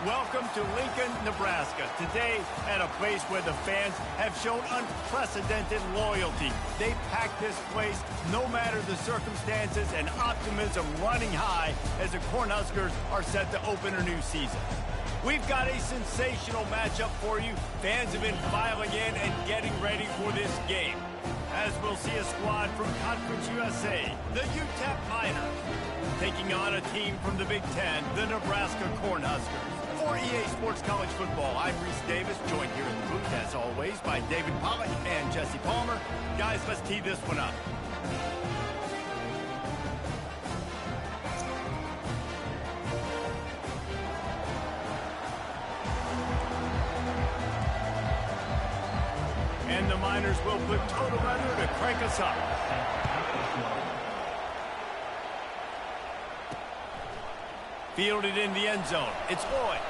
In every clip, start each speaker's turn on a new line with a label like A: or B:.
A: Welcome to Lincoln, Nebraska. Today, at a place where the fans have shown unprecedented loyalty. They pack this place no matter the circumstances, and optimism running high as the Cornhuskers are set to open a new season. We've got a sensational matchup for you. Fans have been filing in and getting ready for this game, as we'll see a squad from Conference USA, the Utep Miners, taking on a team from the Big Ten, the Nebraska Cornhuskers. For EA Sports College Football, I'm Reese Davis, joined here in the booth, as always, by David Pollack and Jesse Palmer. Guys, let's tee this one up. And the Miners will put total weather to crank us up. Fielded in the end zone. It's Lloyd.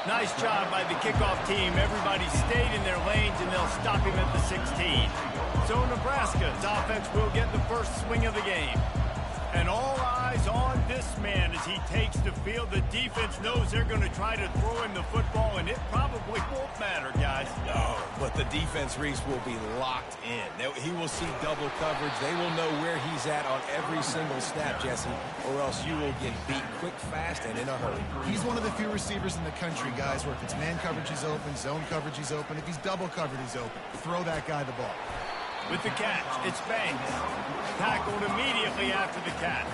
A: Nice job by the kickoff team. Everybody stayed in their lanes, and they'll stop him at the 16. So Nebraska's offense will get the first swing of the game. And all eyes on this man as he takes the field. The defense knows they're going to try to throw him the football, and it probably won't matter, guys.
B: No, but the defense, Reese, will be locked in. He will see double coverage. They will know where he's at on every single snap, Jesse, or else you will get beat quick, fast, and in a hurry.
C: He's one of the few receivers in the country, guys, where if it's man coverage, he's open, zone coverage, he's open. If he's double covered, he's open. Throw that guy the ball.
A: With the catch, it's Banks. Tackled immediately after the catch.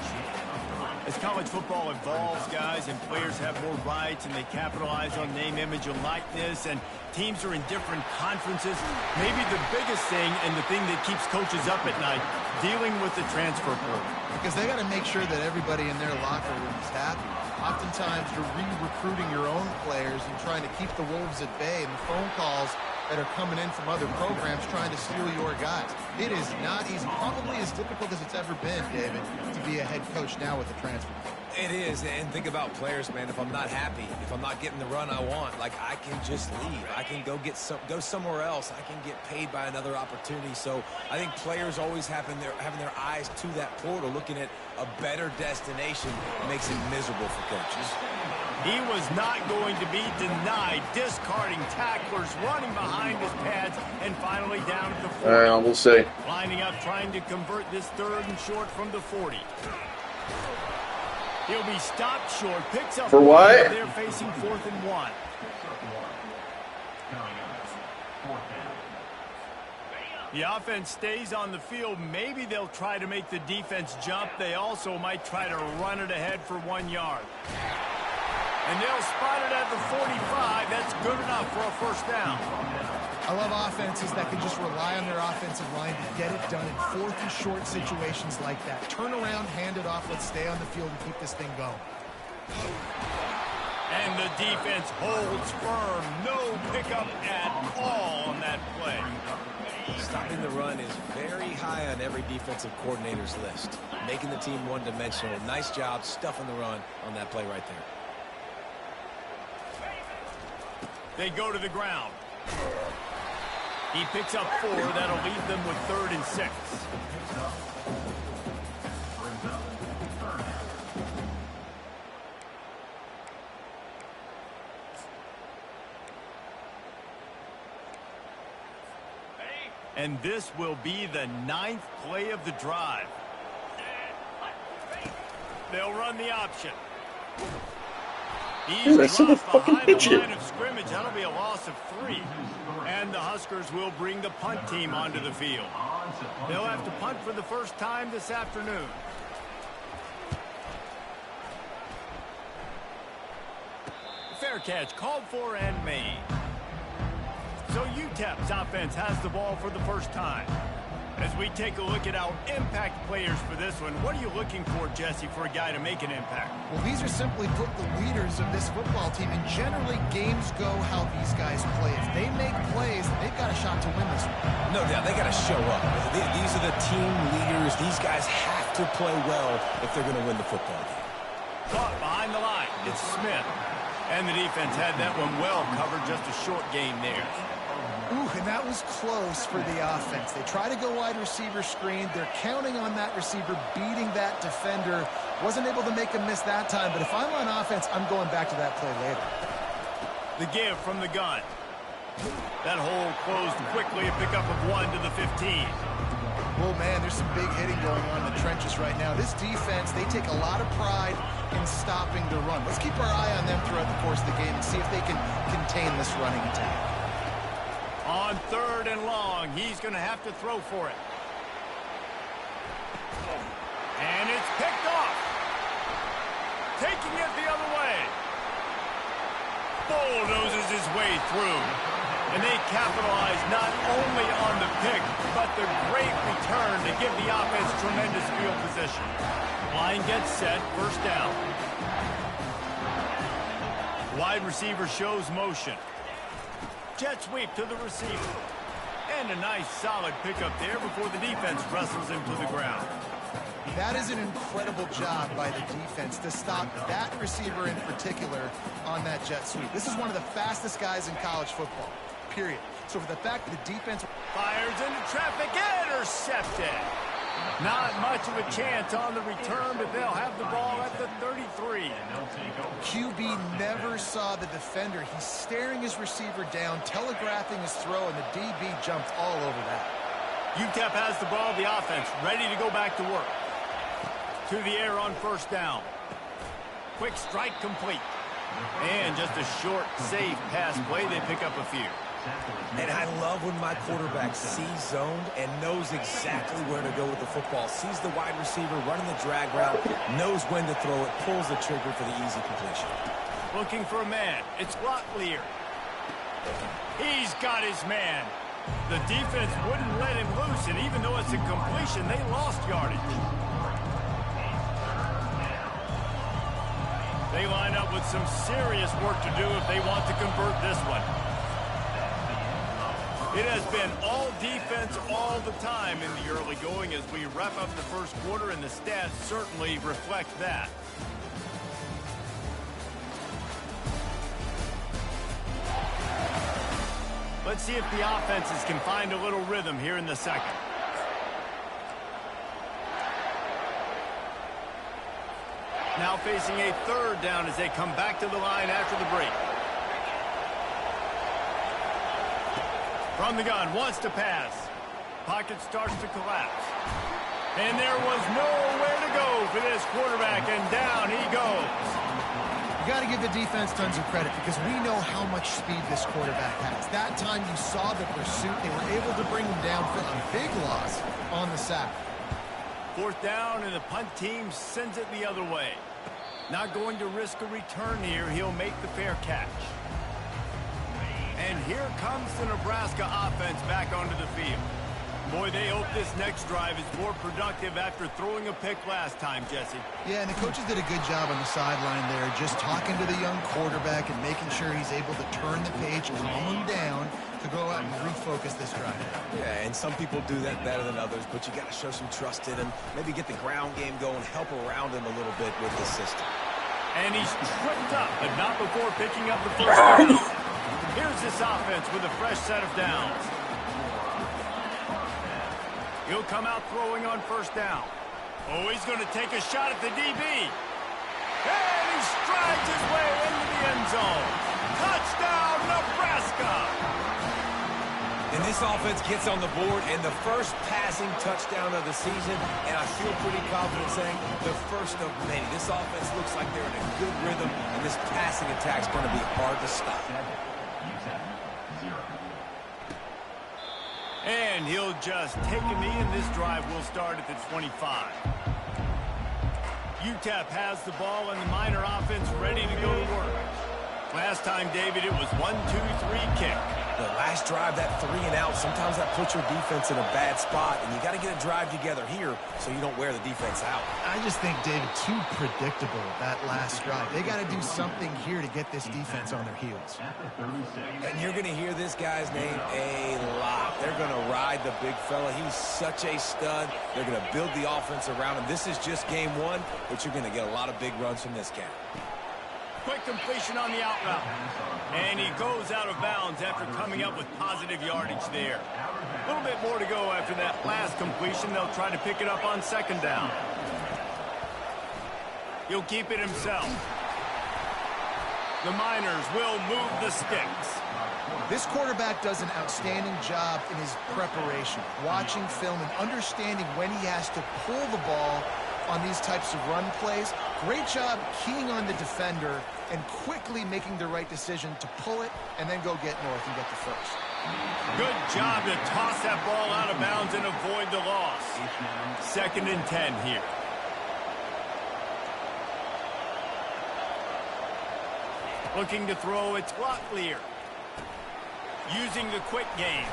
A: As college football evolves, guys, and players have more rights and they capitalize on name, image, and likeness, and teams are in different conferences, maybe the biggest thing and the thing that keeps coaches up at night, dealing with the transfer portal.
C: Because they got to make sure that everybody in their locker room is happy. Oftentimes, you're re-recruiting your own players and trying to keep the wolves at bay, and the phone calls that are coming in from other programs trying to steal your guys. It is not easy, probably as difficult as it's ever been, David, to be a head coach now with the transfer.
B: It is, and think about players, man. If I'm not happy, if I'm not getting the run I want, like, I can just leave. I can go somewhere else. I can get paid by another opportunity. So I think players always having their eyes to that portal, looking at a better destination, makes it miserable for coaches.
A: He was not going to be denied, discarding tacklers, running behind his pads, and finally down at the 40.
D: We'll see.
A: Lining up, trying to convert this third and short from the 40. He'll be stopped short, picks up.
D: For what?
A: They're facing 4th and 1. The offense stays on the field. Maybe they'll try to make the defense jump. They also might try to run it ahead for 1 yard. And they'll spot it at the 45. That's good enough for a first down.
C: I love offenses that can just rely on their offensive line to get it done in 4th and short situations like that. Turn around, hand it off, let's stay on the field and keep this thing going.
A: And the defense holds firm. No pickup at all on that play.
B: Stopping the run is very high on every defensive coordinator's list. Making the team one-dimensional. Nice job stuffing the run on that play right there.
A: They go to the ground. He picks up 4. That'll leave them with 3rd and 6. And this will be the 9th play of the drive. They'll run the option. He's
D: that's a fucking
A: behind the
D: pitcher.
A: line of scrimmage. That'll be a loss of 3. And the Huskers will bring the punt team onto the field. They'll have to punt for the first time this afternoon. Fair catch called for and made. So Utep's offense has the ball for the first time. As we take a look at our impact players for this one, what are you looking for, Jesse, for a guy to make an impact?
C: Well, these are simply put the leaders of this football team, and generally games go how these guys play. If they make plays, they've got a shot to win this one.
B: No doubt, they got to show up. These are the team leaders. These guys have to play well if they're going to win the football game.
A: Caught behind the line. It's Smith. And the defense had that one well covered, just a short gain there.
C: Ooh, and that was close for the offense. They try to go wide receiver screen. They're counting on that receiver beating that defender. Wasn't able to make a miss that time, but if I'm on offense, I'm going back to that play later.
A: The give from the gun. That hole closed quickly, a pickup of 1 to the 15.
C: Well, man, there's some big hitting going on in the trenches right now. This defense, they take a lot of pride in stopping the run. Let's keep our eye on them throughout the course of the game and see if they can contain this running attack.
A: On 3rd and long, he's going to have to throw for it. And it's picked off. Taking it the other way. Bulldozes his way through. And they capitalize not only on the pick, but the great return to give the offense tremendous field position. Line gets set, first down. Wide receiver shows motion. Jet sweep to the receiver. And a nice solid pickup there before the defense wrestles him to the ground.
C: That is an incredible job by the defense to stop that receiver in particular on that jet sweep. This is one of the fastest guys in college football, period. So for the fact that the defense
A: fires into traffic, intercepted. Not much of a chance on the return, but they'll have the ball at the 33.
C: QB never saw the defender. He's staring his receiver down, telegraphing his throw, and the DB jumped all over that.
A: Utep has the ball, the offense ready to go back to work. To the air on first down. Quick strike complete. And just a short, safe pass play. They pick up a few.
B: And I love when my quarterback sees zoned and knows exactly where to go with the football. Sees the wide receiver running the drag route, knows when to throw it, pulls the trigger for the easy completion.
A: Looking for a man. It's Locklear. He's got his man. The defense wouldn't let him loose, and even though it's a completion, they lost yardage. They line up with some serious work to do if they want to convert this one. It has been all defense all the time in the early going as we wrap up the first quarter, and the stats certainly reflect that. Let's see if the offenses can find a little rhythm here in the second. Now facing a 3rd down as they come back to the line after the break. From the gun, wants to pass. Pocket starts to collapse. And there was nowhere to go for this quarterback, and down he goes.
C: You got to give the defense tons of credit because we know how much speed this quarterback has. That time you saw the pursuit. They were able to bring him down for a big loss on the sack.
A: 4th down, and the punt team sends it the other way. Not going to risk a return here. He'll make the fair catch. And here comes the Nebraska offense back onto the field. Boy, they hope this next drive is more productive after throwing a pick last time, Jesse.
C: Yeah, and the coaches did a good job on the sideline there, just talking to the young quarterback and making sure he's able to turn the page, calm him down to go out and refocus this drive.
B: Yeah, and some people do that better than others, but you got to show some trust in him, maybe get the ground game going, help around him a little bit with the system.
A: And he's tripped up, but not before picking up the first down. Here's this offense with a fresh set of downs. He'll come out throwing on first down. Oh, he's going to take a shot at the DB. And he strides his way into the end zone. Touchdown, Nebraska!
B: And this offense gets on the board, and the first passing touchdown of the season, and I feel pretty confident saying the first of many. This offense looks like they're in a good rhythm, and this passing attack's going to be hard to stop.
A: And he'll just take a knee, and this drive will start at the 25. Utep has the ball, and the Miner offense ready to go to work. Last time, David, it was 1-2-3 kick.
B: The last drive, that 3 and out, sometimes that puts your defense in a bad spot, and you got to get a drive together here so you don't wear the defense out.
C: I just think, David, too predictable, that last drive. They got to do something here to get this defense on their heels.
B: And you're going to hear this guy's name a lot. They're going to ride the big fella. He's such a stud. They're going to build the offense around him. This is just game 1, but you're going to get a lot of big runs from this guy.
A: Quick completion on the out route. And he goes out of bounds after coming up with positive yardage there. A little bit more to go after that last completion. They'll try to pick it up on second down. He'll keep it himself. The Miners will move the sticks.
C: This quarterback does an outstanding job in his preparation, watching film and understanding when he has to pull the ball on these types of run plays. Great job keying on the defender and quickly making the right decision to pull it and then go get north and get the first.
A: Good job to toss that ball out of bounds and avoid the loss. 2nd and 10 here. Looking to throw, it's Locklear. Using the quick game.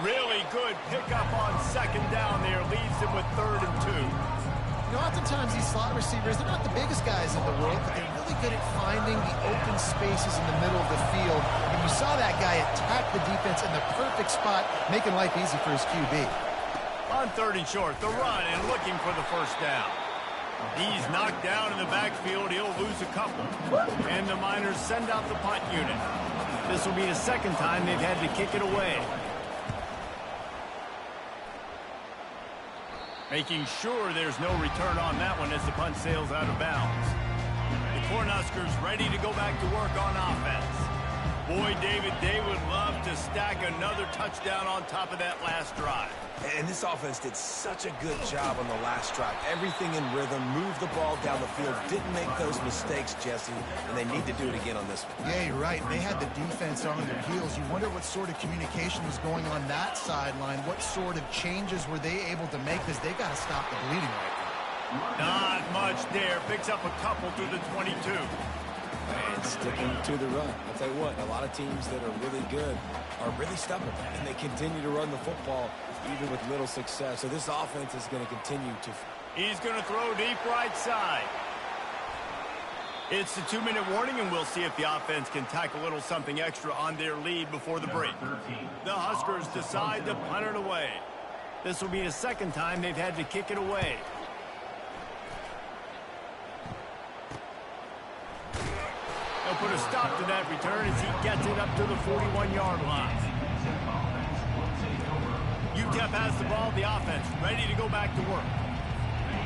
A: Really good pickup on 2nd down there. Leaves them with 3rd and 2.
C: You know, oftentimes these slot receivers, they're not the biggest guys in the world, but they're really good at finding the open spaces in the middle of the field. And you saw that guy attack the defense in the perfect spot, making life easy for his QB.
A: On 3rd and short, the run and looking for the 1st down. He's knocked down in the backfield. He'll lose a couple. And the Miners send out the punt unit. This will be the 2nd time they've had to kick it away. Making sure there's no return on that one as the punt sails out of bounds. The Cornhuskers ready to go back to work on offense. Boy, David, they would love to stack another touchdown on top of that last drive.
B: And this offense did such a good job on the last drive. Everything in rhythm, moved the ball down the field, didn't make those mistakes, Jesse, and they need to do it again on this one.
C: Yeah, you're right. They had the defense on their heels. You wonder what sort of communication was going on that sideline. What sort of changes were they able to make, because they got to stop the bleeding right now.
A: Not much there. Picks up a couple through the 22.
B: And sticking to the run. I'll tell you what, a lot of teams that are really good are really stubborn, and they continue to run the football even with little success. So this offense is going to continue to...
A: He's going to throw deep right side. It's the 2-minute warning, and we'll see if the offense can tack a little something extra on their lead before the break. The Huskers decide to punt it away. This will be the 2nd time they've had to kick it away. They'll put a stop to that return as he gets it up to the 41-yard line. Utep has the ball, the offense ready to go back to work.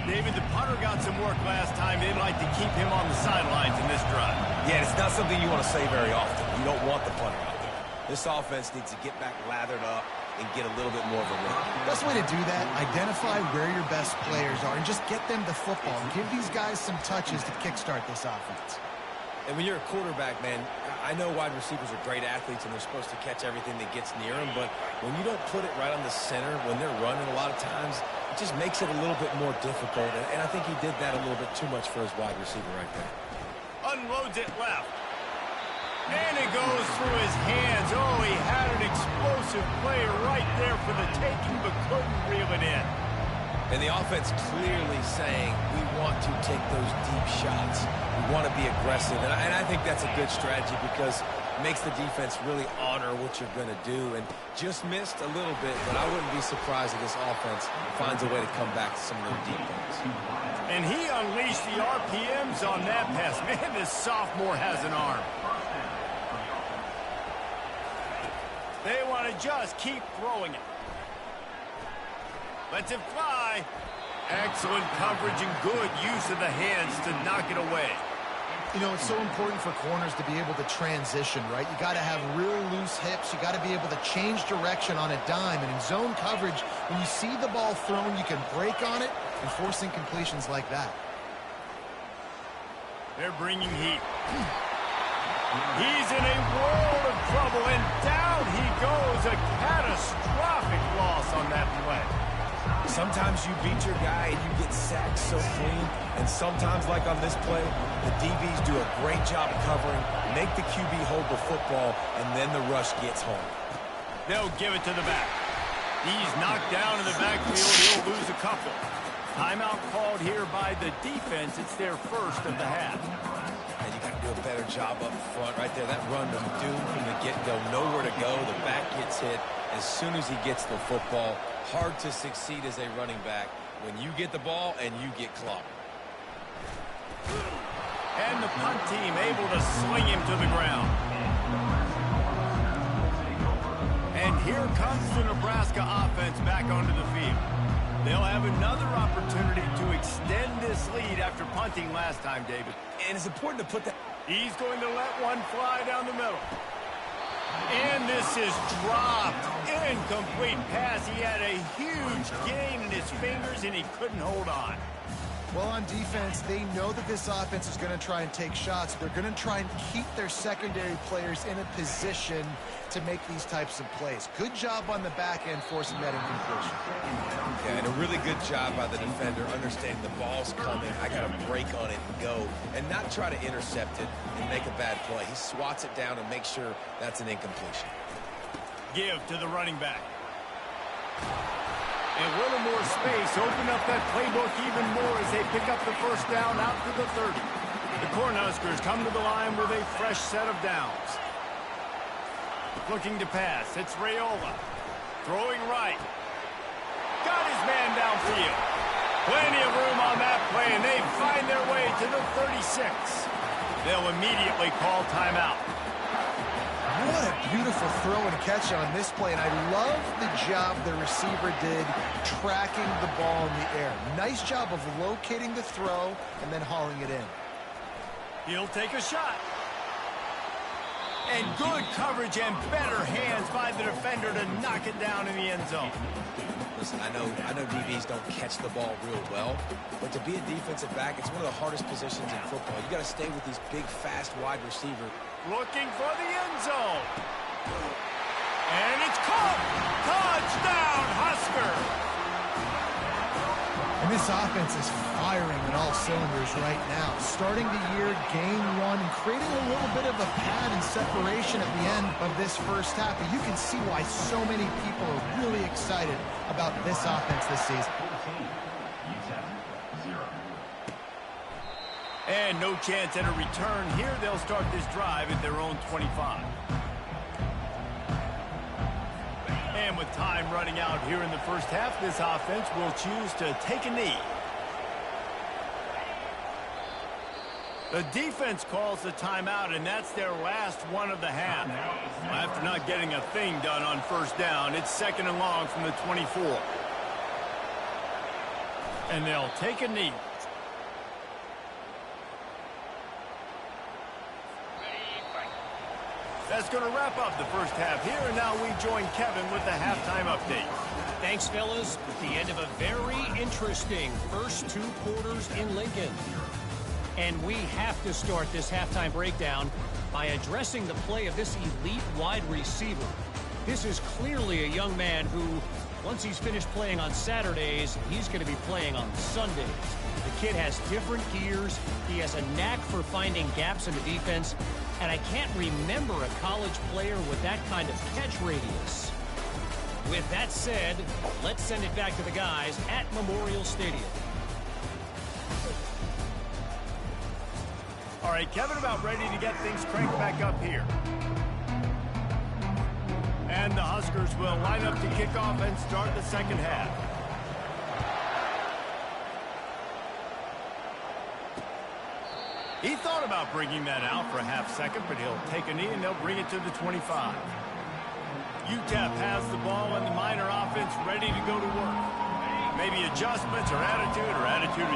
A: David, the punter got some work last time. They'd like to keep him on the sidelines in this drive.
B: Yeah, it's not something you want to say very often. You don't want the punter out there. This offense needs to get back lathered up and get a little bit more of a rhythm.
C: Best way to do that, identify where your best players are and just get them the football. Give these guys some touches to kickstart this offense.
B: And when you're a quarterback, man, I know wide receivers are great athletes and they're supposed to catch everything that gets near them, but when you don't put it right on the center, when they're running a lot of times, it just makes it a little bit more difficult. And I think he did that a little bit too much for his wide receiver right there.
A: Unloads it left. And it goes through his hands. Oh, he had an explosive play right there for the taking, but couldn't reel it in.
B: And the offense clearly saying, we want to take those deep shots. We want to be aggressive. And I think that's a good strategy because it makes the defense really honor what you're going to do. And just missed a little bit, but I wouldn't be surprised if this offense finds a way to come back to some of those deep ones.
A: And he unleashed the RPMs on that pass. Man, this sophomore has an arm. They want to just keep throwing it. Lets it fly. Excellent coverage and good use of the hands to knock it away.
C: You know, it's so important for corners to be able to transition, right? You got to have real loose hips. You got to be able to change direction on a dime. And in zone coverage, when you see the ball thrown, you can break on it and force incompletions like that.
A: They're bringing heat. He's in a world of trouble, and down he goes. A catastrophic loss on that play.
B: Sometimes you beat your guy and you get sacked so clean, and sometimes, like on this play, the DBs do a great job covering, make the QB hold the football, and then the rush gets home.
A: They'll give it to the back. He's knocked down in the backfield. He'll lose a couple. Timeout called here by the defense. It's their first of the half.
B: And you got to do a better job up front right there. That run was doomed from the get-go. Nowhere to go. The back gets hit as soon as he gets the football. Hard to succeed as a running back when you get the ball and you get clobbered.
A: And the punt team able to swing him to the ground. And here comes the Nebraska offense back onto the field. They'll have another opportunity to extend this lead after punting last time, David.
B: And it's important to put that...
A: He's going to let one fly down the middle. And this is dropped. Incomplete pass. He had a huge gain in his fingers, and he couldn't hold on.
C: Well, on defense, they know that this offense is going to try and take shots. They're going to try and keep their secondary players in a position to make these types of plays. Good job on the back end forcing that incompletion.
B: Yeah, and a really good job by the defender understanding the ball's coming. I got to break on it and go, and not try to intercept it and make a bad play. He swats it down and makes sure that's an incompletion.
A: Give to the running back. And a little more space, open up that playbook even more as they pick up the first down out to the 30. The Cornhuskers come to the line with a fresh set of downs. Looking to pass, it's Raiola. Throwing right. Got his man downfield. Plenty of room on that play, and they find their way to the 36. They'll immediately call timeout.
C: What a beautiful throw and catch on this play, and I love the job the receiver did tracking the ball in the air. Nice job of locating the throw and then hauling it in.
A: He'll take a shot. And good coverage and better hands by the defender to knock it down in the end zone.
B: Listen, I know DBs don't catch the ball real well, but to be a defensive back, it's one of the hardest positions in football. You got to stay with these big, fast wide receivers.
A: Looking for the end zone. And it's caught. Touchdown, Husker.
C: And this offense is firing on all cylinders right now. Starting the year, game one, and creating a little bit of a pad and separation at the end of this first half. But you can see why so many people are really excited about this offense this season.
A: And no chance at a return here. They'll start this drive at their own 25. And with time running out here in the first half, this offense will choose to take a knee. The defense calls the timeout, and that's their last one of the half. After not getting a thing done on first down, it's second and long from the 24. And they'll take a knee. That's going to wrap up the first half here, and now we join Kevin with the halftime update.
D: Thanks, fellas. At the end of a very interesting first two quarters in Lincoln. And we have to start this halftime breakdown by addressing the play of this elite wide receiver. This is clearly a young man who, once he's finished playing on Saturdays, he's going to be playing on Sundays. The kid has different gears. He has a knack for finding gaps in the defense. And I can't remember a college player with that kind of catch radius. With that said, let's send it back to the guys at Memorial Stadium.
A: All right, Kevin, about ready to get things cranked back up here. And the Huskers will line up to kick off and start the second half. He thought about bringing that out for a half second, but he'll take a knee and they'll bring it to the 25. Utep has the ball and the Miner offense ready to go to work. Maybe adjustments or attitude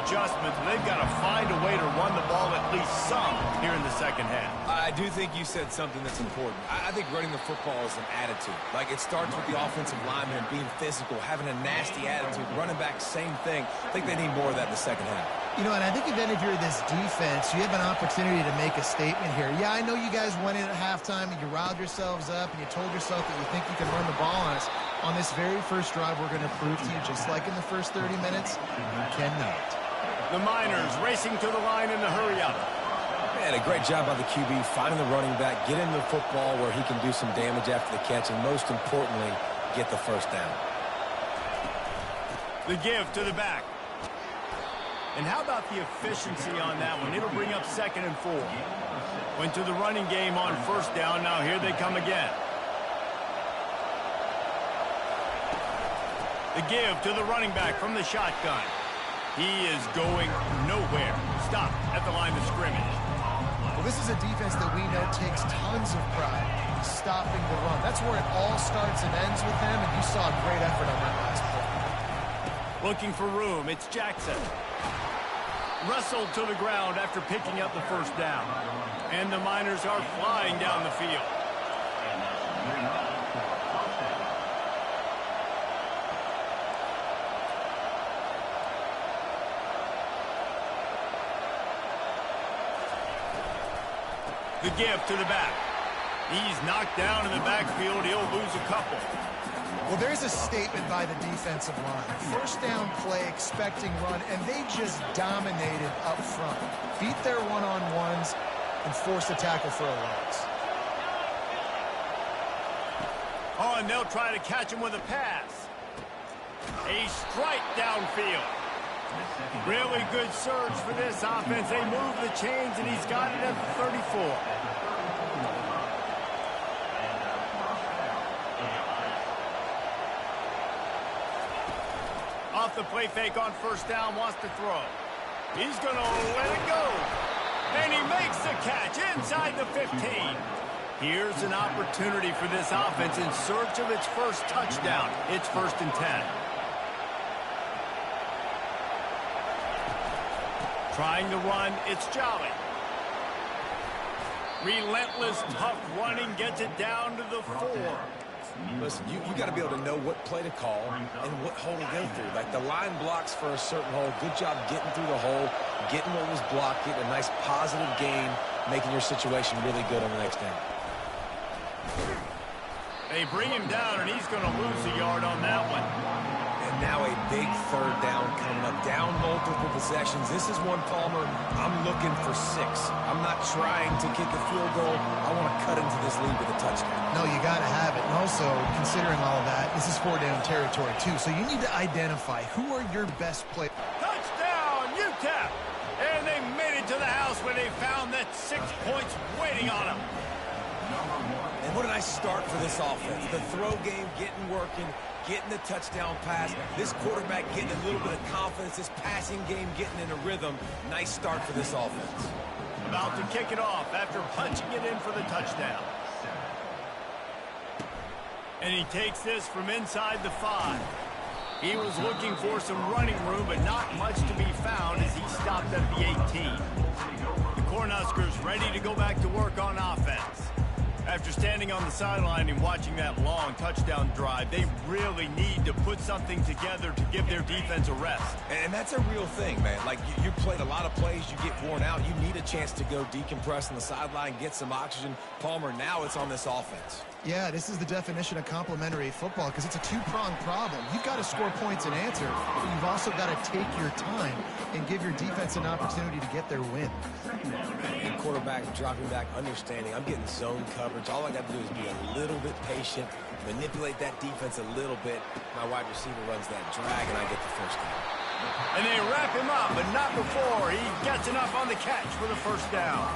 A: adjustments. They've got to find a way to run the ball at least some here in the second half.
B: I do think you said something that's important. I think running the football is an attitude. Like, it starts with the offensive lineman being physical, having a nasty attitude. Running back, same thing. I think they need more of that in the second half.
C: You know, and I think even if you're this defense, you have an opportunity to make a statement here. Yeah, I know you guys went in at halftime and you riled yourselves up and you told yourself that you think you can run the ball on us. On this very first drive, we're going to prove to you, just like in the first 30 minutes, you cannot.
A: The Miners racing to the line in the hurry up.
B: Man, a great job by the QB, finding the running back, getting the football where he can do some damage after the catch, and most importantly, get the first down.
A: The give to the back. And how about the efficiency on that one? It'll bring up 2nd and 4. Went to the running game on first down. Now here they come again. The give to the running back from the shotgun. He is going nowhere. Stop at the line of scrimmage.
C: Well, this is a defense that we know takes tons of pride in stopping the run. That's where it all starts and ends with them, and you saw a great effort on that last play.
A: Looking for room. It's Jackson. wrestled to the ground after picking up the first down. And the Miners are flying down the field. The give to the back. He's knocked down in the backfield. He'll lose a couple.
C: Well, there's a statement by the defensive line. First down play, expecting run, and they just dominated up front. Beat their one-on-ones and forced a tackle for a loss.
A: Oh, and they'll try to catch him with a pass. A strike downfield. Really good surge for this offense. They move the chains, and he's got it at the 34. Off the play fake on first down, wants to throw. He's going to let it go. And he makes the catch inside the 15. Here's an opportunity for this offense in search of its first touchdown. It's 1st and 10. Trying to run, it's Jolly. Relentless, tough running, gets it down to the 4.
B: Listen, you got to be able to know what play to call and what hole to go through. Like the line blocks for a certain hole. Good job getting through the hole, getting what was blocked, getting a nice positive gain, making your situation really good on the next down.
A: They bring him down, and he's going to lose a yard on that one.
B: And now a big 3rd down coming up. Down multiple possessions. This is one, Palmer, I'm looking for 6. I'm not trying to kick a field goal. I want to cut into this lead with a touchdown.
C: No, you got to have it. And also, considering all of that, this is 4-down territory, too. So you need to identify who are your best players.
A: Touchdown, Utep! And they made it to the house where they found that 6 points waiting on them.
B: And what a nice start for this offense. The throw game getting working, getting the touchdown pass. This quarterback getting a little bit of confidence. This passing game getting in a rhythm. Nice start for this offense.
A: About to kick it off after punching it in for the touchdown. And he takes this from inside the 5. He was looking for some running room, but not much to be found as he stopped at the 18. The Cornhuskers ready to go back to work on offense. After standing on the sideline and watching that long touchdown drive, they really need to put something together to give their defense a rest.
B: And that's a real thing, man. Like, you played a lot of plays, you get worn out. You need a chance to go decompress on the sideline, get some oxygen. Palmer, now it's on this offense.
C: Yeah, this is the definition of complementary football because it's a two-pronged problem. You've got to score points and answer, but you've also got to take your time and give your defense an opportunity to get their win.
B: And quarterback dropping back, understanding I'm getting zone coverage. All I got to do is be a little bit patient, manipulate that defense a little bit. My wide receiver runs that drag, and I get the first down.
A: And they wrap him up, but not before he gets enough on the catch for the first down.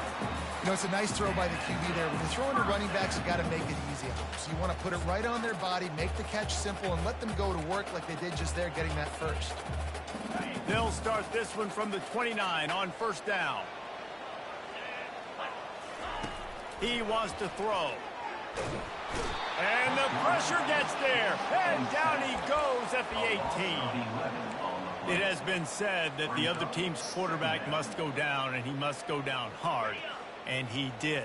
C: You know, it's a nice throw by the QB there. When you're throwing to running backs, you got to make it easy. So you want to put it right on their body, make the catch simple, and let them go to work like they did just there, getting that first.
A: They'll start this one from the 29 on first down. He wants to throw. And the pressure gets there. And down he goes at the 18. It has been said that the other team's quarterback must go down, and he must go down hard. And he did.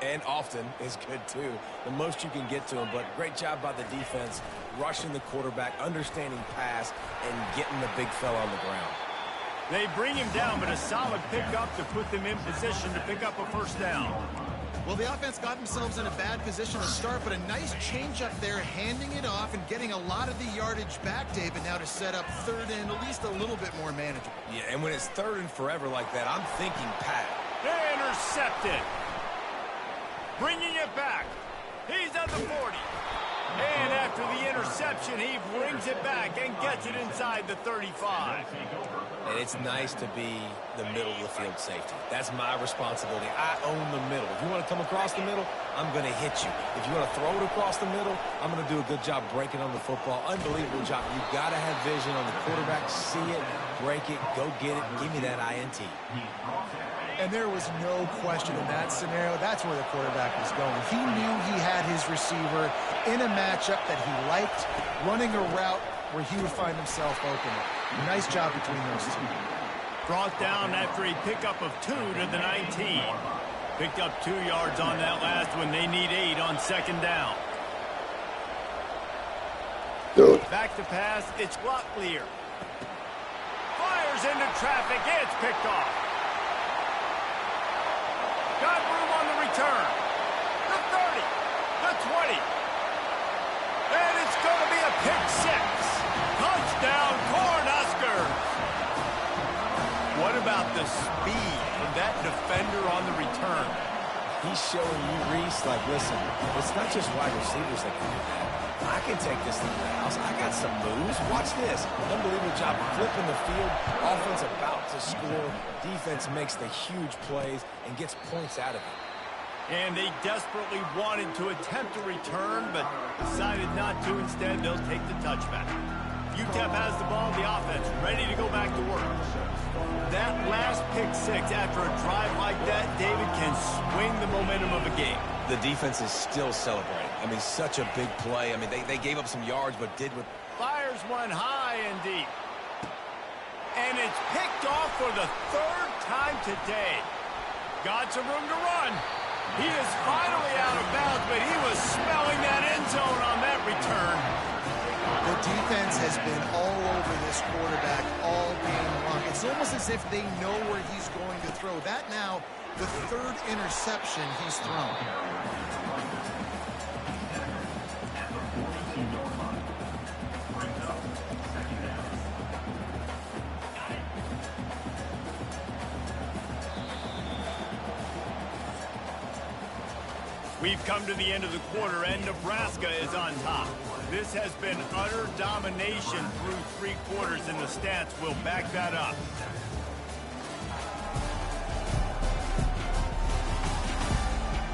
B: And often is good, too. The most you can get to him, but great job by the defense, rushing the quarterback, understanding pass, and getting the big fella on the ground.
A: They bring him down, but a solid pickup to put them in position to pick up a first down.
C: Well, the offense got themselves in a bad position to start, but a nice change up there, handing it off and getting a lot of the yardage back, David, now to set up third and at least a little bit more manageable.
B: Yeah, and when it's third and forever like that, I'm thinking Pat.
A: Intercepted. Bringing it back. He's at the 40. And after the interception, he brings it back and gets it inside the 35.
B: And it's nice to be the middle of the field safety. That's my responsibility. I own the middle. If you want to come across the middle, I'm going to hit you. If you want to throw it across the middle, I'm going to do a good job breaking on the football. Unbelievable job. You've got to have vision on the quarterback. See it, break it, go get it, give me that INT.
C: And there was no question in that scenario. That's where the quarterback was going. He knew he had his receiver in a matchup that he liked, running a route where he would find himself open. Nice job between those two.
A: Brought down after a pickup of 2 to the 19. Picked up 2 yards on that last one. They need 8 on second down. Back to pass. It's Locklear. Fires into traffic. It's picked off. Got room on the return. The 30. The 20. And it's going to be a pick 6. Touchdown, Cornhuskers. What about the speed of that defender on the return?
B: He's showing you, Reese, like, listen, it's not just wide receivers that can do that. I can take this thing to the house. I got some moves. Watch this. Unbelievable job flipping the field. Offense about to score. Defense makes the huge plays and gets points out of it.
A: And they desperately wanted to attempt a return, but decided not to. Instead, they'll take the touchback. Utep has the ball, the offense ready to go back to work. That last pick 6 after a drive like that, David, can swing the momentum of a game.
B: The defense is still celebrating. I mean, such a big play. I mean, they gave up some yards, but did with...
A: Fires one high and deep. And it's picked off for the 3rd time today. Got some room to run. He is finally out of bounds, but he was smelling that end zone on that return.
C: The defense has been all over this quarterback all game long. It's almost as if they know where he's going to throw. That now, the 3rd interception he's thrown.
A: We've come to the end of the quarter, and Nebraska is on top. This has been utter domination through 3 quarters, and the stats will back that up.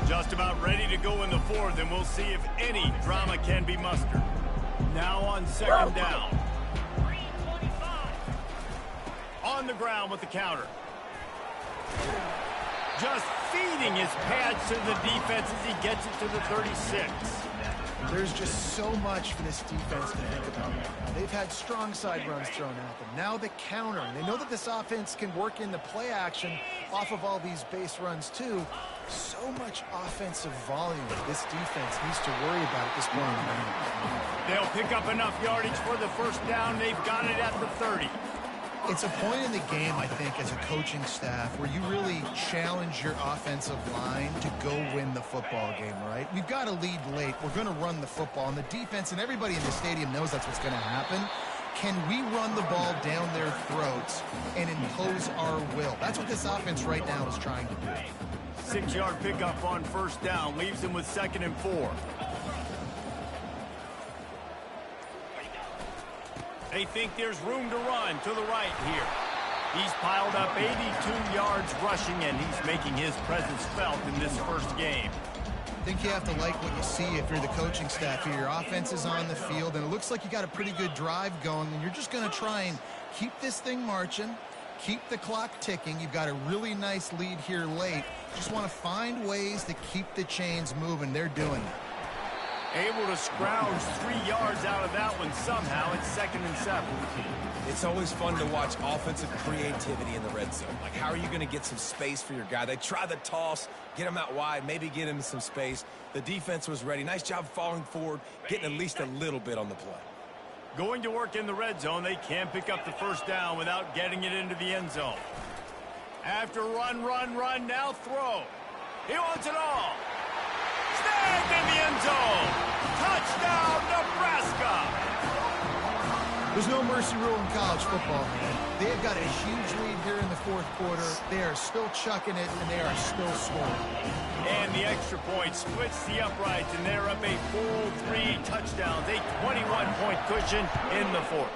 A: Just about ready to go in the 4th, and we'll see if any drama can be mustered. Now on second down. On the ground with the counter. Just feeding his pads to the defense as he gets it to the 36.
C: There's just so much for this defense to think about. They've had strong side runs thrown at them. Now the counter. And they know that this offense can work in the play action off of all these base runs too. So much offensive volume this defense needs to worry about at this point in the game.
A: They'll pick up enough yardage for the first down. They've got it at the 30.
C: It's a point in the game, I think, as a coaching staff where you really challenge your offensive line to go win the football game, right? We've got to lead late. We're going to run the football. And the defense and everybody in the stadium knows that's what's going to happen. Can we run the ball down their throats and impose our will? That's what this offense right now is trying to do.
A: 6-yard pickup on first down. Leaves them with 2nd and 4. They think there's room to run to the right here. He's piled up 82 yards rushing, and he's making his presence felt in this first game.
C: I think you have to like what you see if you're the coaching staff here. Your offense is on the field, and it looks like you got a pretty good drive going, and you're just going to try and keep this thing marching, keep the clock ticking. You've got a really nice lead here late. Just want to find ways to keep the chains moving. They're doing it.
A: Able to scrounge 3 yards out of that one somehow. It's 2nd and 7.
B: It's always fun to watch offensive creativity in the red zone. Like, how are you going to get some space for your guy? They try the toss, get him out wide, maybe get him some space. The defense was ready. Nice job falling forward, getting at least a little bit on the play.
A: Going to work in the red zone. They can't pick up the first down without getting it into the end zone. After run, now throw. He wants it all. Snagged in the end zone. Touchdown, Nebraska.
C: There's no mercy rule in college football, man. They've got a huge lead here in the 4th quarter. They are still chucking it, and they are still scoring.
A: And the extra point splits the uprights, and they're up a full 3 touchdowns. A 21-point cushion in the 4th.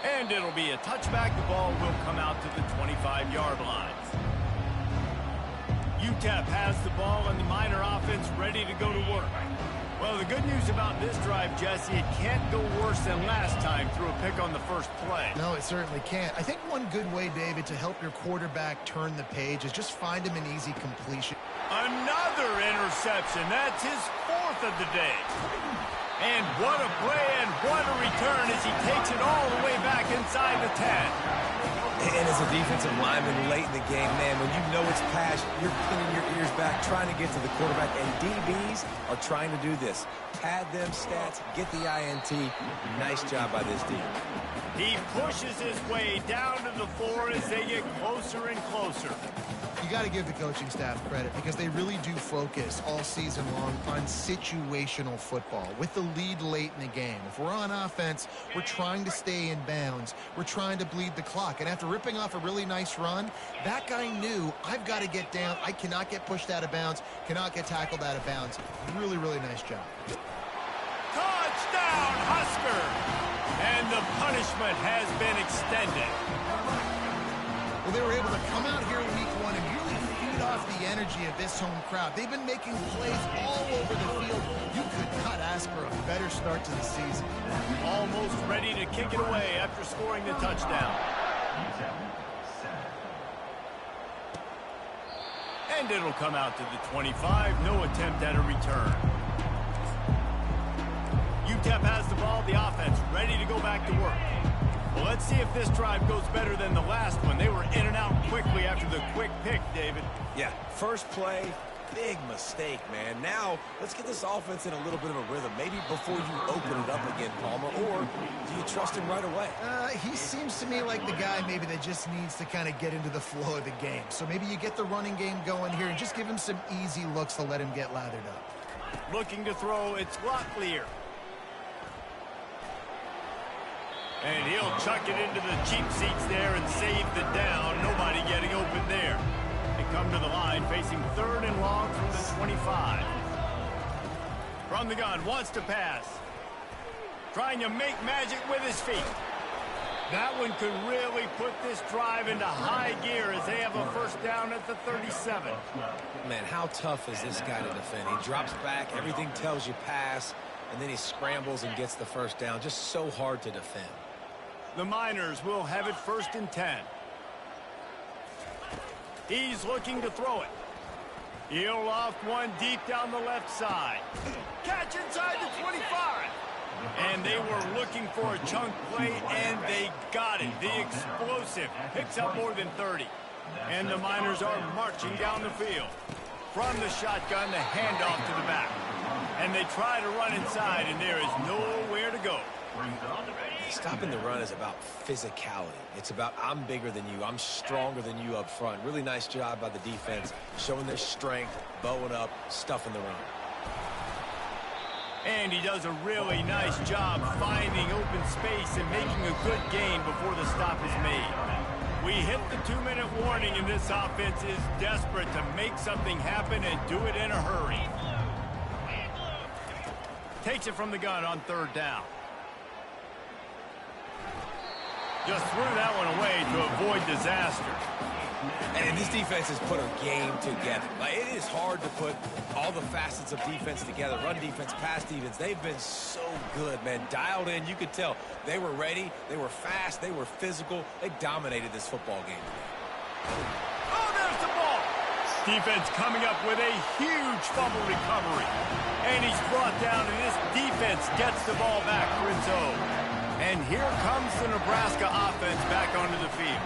A: And it'll be a touchback. The ball will come out to the 25-yard line. Utep has the ball, and the Miner offense ready to go to work. Well, the good news about this drive, Jesse, it can't go worse than last time through a pick on the first play.
C: No, it certainly can't. I think one good way, David, to help your quarterback turn the page is just find him an easy completion.
A: Another interception. That's his 4th of the day. And what a play and what a return as he takes it all the way back inside the 10.
B: And as a defensive lineman late in the game, man, when you know it's pass, you're pinning your ears back, trying to get to the quarterback. And DBs are trying to do this. Pad them stats, get the INT. Nice job by this D.
A: He pushes his way down to the floor as they get closer and closer.
C: You got to give the coaching staff credit because they really do focus all season long on situational football with the lead late in the game. If we're on offense, we're trying to stay in bounds. We're trying to bleed the clock. And after ripping off a really nice run, that guy knew, I've got to get down. I cannot get pushed out of bounds, cannot get tackled out of bounds. Really, really nice job.
A: Touchdown, Husker! And the punishment has been extended.
C: Well, they were able to come out here week one and really feed off the energy of this home crowd. They've been making plays all over the field. You could not ask for a better start to the season.
A: Almost ready to kick it away after scoring the touchdown. And it'll come out to the 25. No attempt at a return. Utep has the ball, the offense ready to go back to work. Well, let's see if this drive goes better than the last one. They were in and out quickly after the quick pick, David.
B: Yeah, first play, big mistake, man. Now, let's get this offense in a little bit of a rhythm. Maybe before you open it up again, Palmer, or do you trust him right away?
C: He seems to me like the guy maybe that just needs to kind of get into the flow of the game. So maybe you get the running game going here and just give him some easy looks to let him get lathered up.
A: Looking to throw, it's Locklear. And he'll chuck it into the cheap seats there and save the down. Nobody getting open there. They come to the line facing 3rd and long from the 25. From the gun, wants to pass. Trying to make magic with his feet. That one could really put this drive into high gear as they have a first down at the 37.
B: Man, how tough is this guy to defend? He drops back, everything tells you pass, and then he scrambles and gets the first down. Just so hard to defend.
A: The Miners will have it 1st and 10. He's looking to throw it. He'll loft one deep down the left side. Catch inside the 25. And they were looking for a chunk play, and they got it. The explosive picks up more than 30. And the Miners are marching down the field. From the shotgun, the handoff to the back. And they try to run inside, and there is nowhere to go.
B: Stopping the run is about physicality. It's about I'm bigger than you. I'm stronger than you up front. Really nice job by the defense, showing their strength, bowing up, stuffing the run.
A: And he does a really nice job finding open space and making a good gain before the stop is made. We hit the 2-minute warning, and this offense is desperate to make something happen and do it in a hurry. Takes it from the gun on 3rd down. Just threw that one away to avoid disaster.
B: And this defense has put a game together. Like, it is hard to put all the facets of defense together. Run defense, pass defense. They've been so good, man. Dialed in. You could tell they were ready. They were fast. They were physical. They dominated this football game.
A: Oh, there's the ball. Defense coming up with a huge fumble recovery. And he's brought down, and this defense gets the ball back for its own. And here comes the Nebraska offense back onto the field.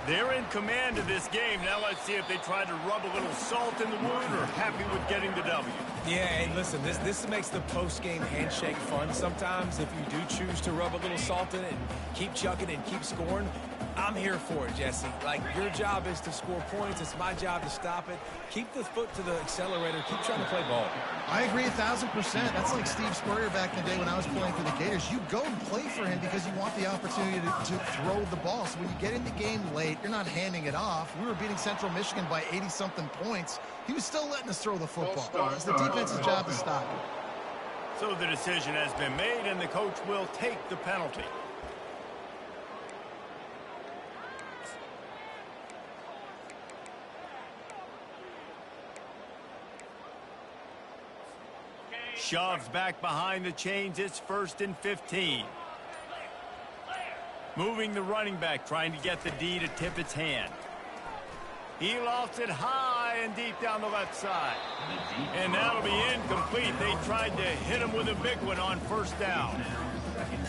A: They're in command of this game. Now let's see if they try to rub a little salt in the wound or happy with getting the W.
B: Yeah, hey, listen, this makes the post-game handshake fun sometimes. If you do choose to rub a little salt in it and keep chucking and keep scoring, I'm here for it, Jesse. Like, your job is to score points. It's my job to stop it. Keep the foot to the accelerator. Keep trying to play ball.
C: I agree 1,000%. That's like Steve Spurrier back in the day when I was playing for the Gators. You go and play for him because you want the opportunity to throw the ball. So when you get in the game late, you're not handing it off. We were beating Central Michigan by 80-something points. He was still letting us throw the football. It's the defense's job to stop it.
A: So the decision has been made, and the coach will take the penalty. Shoves back behind the chains. It's 1st and 15. Moving the running back, trying to get the D to tip its hand. He lofts it high, playing deep down the left side. And that'll be incomplete. They tried to hit him with a big one on first down.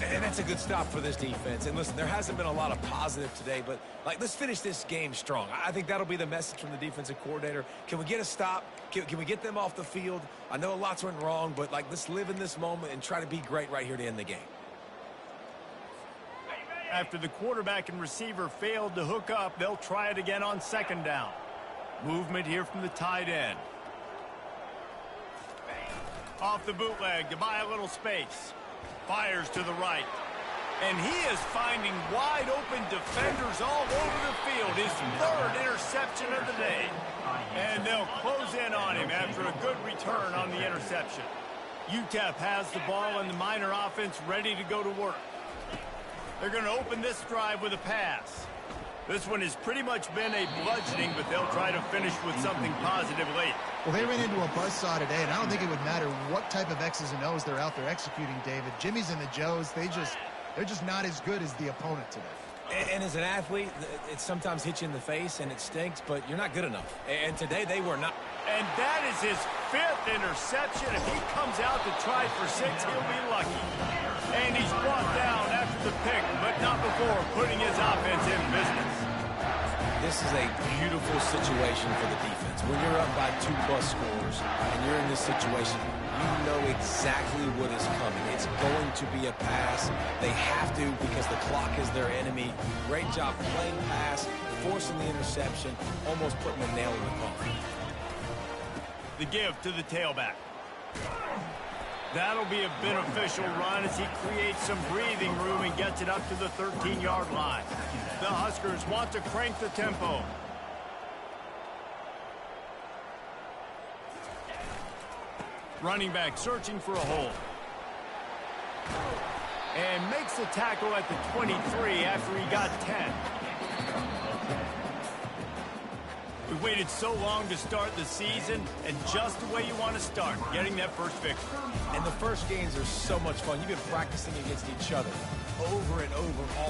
B: And that's a good stop for this defense. And listen, there hasn't been a lot of positive today, but let's finish this game strong. I think that'll be the message from the defensive coordinator. Can we get a stop? Can we get them off the field? I know lots went wrong, but let's live in this moment and try to be great right here to end the game.
A: After the quarterback and receiver failed to hook up, they'll try it again on second down. Movement here from the tight end. Off the bootleg to buy a little space. Fires to the right. And he is finding wide open defenders all over the field. His third interception of the day. And they'll close in on him after a good return on the interception. Utep has the ball and the Miner offense ready to go to work. They're going to open this drive with a pass. This one has pretty much been a bludgeoning, but they'll try to finish with something positive late.
C: Well, they ran into a buzzsaw today, and I don't think it would matter what type of X's and O's they're out there executing, David. Jimmy's and the Joes, they're just not as good as the opponent today.
B: And as an athlete, it sometimes hits you in the face, and it stinks, but you're not good enough. And today they were not.
A: And that is his 5th interception. If he comes out to try for 6, he'll be lucky. And he's brought down after the pick, but not before putting his offense in business.
B: This is a beautiful situation for the defense. When you're up by 2+ scores and you're in this situation, you know exactly what is coming. It's going to be a pass. They have to because the clock is their enemy. Great job playing pass, forcing the interception, almost putting a nail in the coffin.
A: The give to the tailback. That'll be a beneficial run as he creates some breathing room and gets it up to the 13-yard line. The Huskers want to crank the tempo. Running back searching for a hole. And makes the tackle at the 23 after he got 10. We waited so long to start the season, and just the way you want to start, getting that first victory.
B: And the first games are so much fun. You've been practicing against each other over and over all